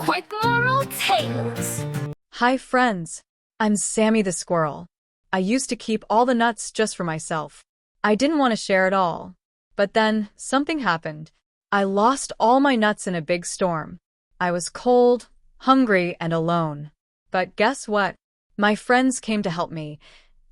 Quick Moral Tales. Hi friends, I'm Sammy the Squirrel. I used to keep all the nuts just for myself. I didn't want to share it all. But then, something happened. I lost all my nuts in a big storm. I was cold, hungry, and alone. But guess what? My friends came to help me,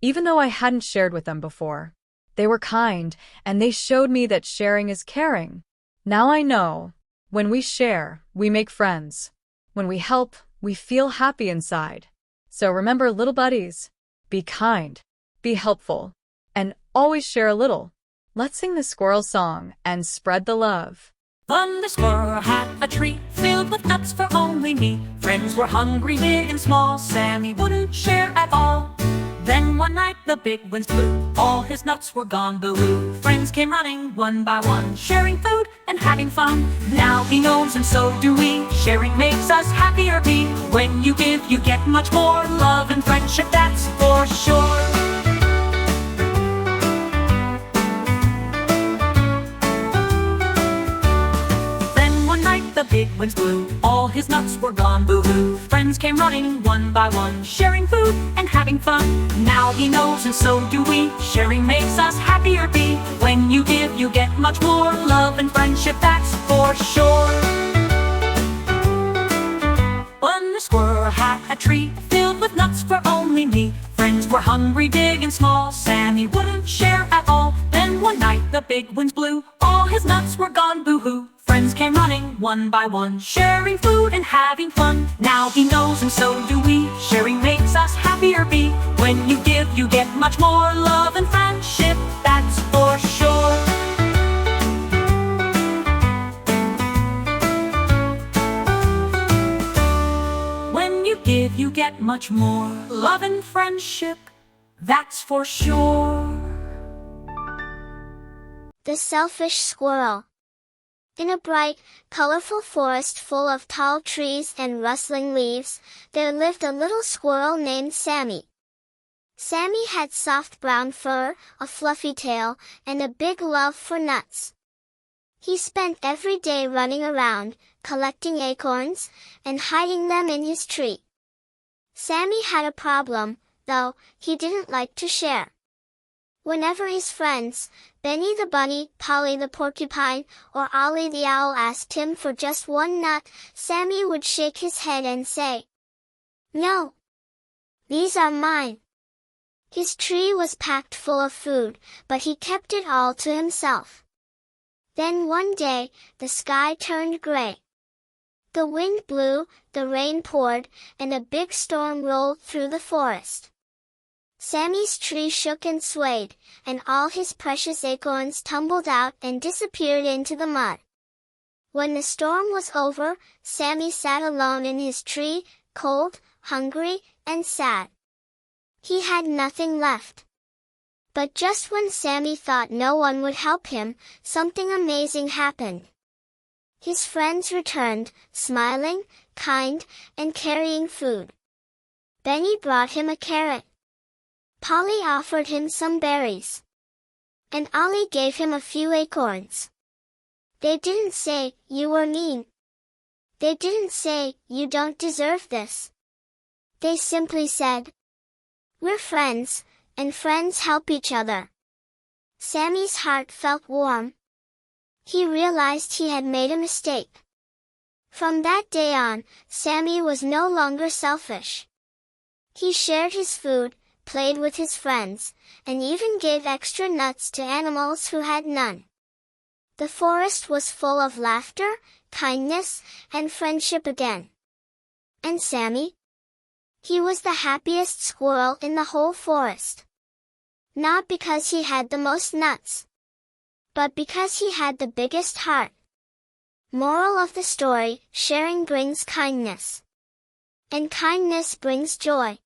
even though I hadn't shared with them before. They were kind, and they showed me that sharing is caring. Now I know, when we share, we make friends. When we help, we feel happy inside. So remember, little buddies, be kind, be helpful, and always share a little. Let's sing the squirrel song and spread the love. The squirrel had a tree filled with nuts for only me. Friends were hungry, big and small. Sammy wouldn't share at all. Then one night the big winds blew. All his nuts were gone, boo-hoo. Friends came running one by one, sharing food and having fun. Now he knows and so do we. Sharing makes us happier be. When you give, you get much more. Love and friendship, that's for sure. The big winds blew, all his nuts were gone, boo-hoo. Friends came running one by one, sharing food and having fun. Now he knows and so do we. Sharing makes us happier be. When you give, you get much more. Love and friendship, that's for sure. When the squirrel had a tree filled with nuts for only me. Friends were hungry, big and small. Sammy wouldn't share at all. Then one night the big winds blew, all his nuts were gone, boo-hoo. Friends came running one by one, sharing food and having fun. Now he knows and so do we. Sharing makes us happier be. When you give, you get much more. Love and friendship, that's for sure. When you give, you get much more. Love and friendship, that's for sure. The Selfish Squirrel. In a bright, colorful forest full of tall trees and rustling leaves, there lived a little squirrel named Sammy. Sammy had soft brown fur, a fluffy tail, and a big love for nuts. He spent every day running around, collecting acorns, and hiding them in his tree. Sammy had a problem, though. He didn't like to share. Whenever his friends, Benny the bunny, Polly the porcupine, or Ollie the owl asked him for just one nut, Sammy would shake his head and say, "No. These are mine." His tree was packed full of food, but he kept it all to himself. Then one day, the sky turned gray. The wind blew, the rain poured, and a big storm rolled through the forest. Sammy's tree shook and swayed, and all his precious acorns tumbled out and disappeared into the mud. When the storm was over, Sammy sat alone in his tree, cold, hungry, and sad. He had nothing left. But just when Sammy thought no one would help him, something amazing happened. His friends returned, smiling, kind, and carrying food. Benny brought him a carrot. Polly offered him some berries. And Ollie gave him a few acorns. They didn't say, "You were mean." They didn't say, "You don't deserve this." They simply said, "We're friends, and friends help each other." Sammy's heart felt warm. He realized he had made a mistake. From that day on, Sammy was no longer selfish. He shared his food, played with his friends, and even gave extra nuts to animals who had none. The forest was full of laughter, kindness, and friendship again. And Sammy? He was the happiest squirrel in the whole forest. Not because he had the most nuts, but because he had the biggest heart. Moral of the story: sharing brings kindness. And kindness brings joy.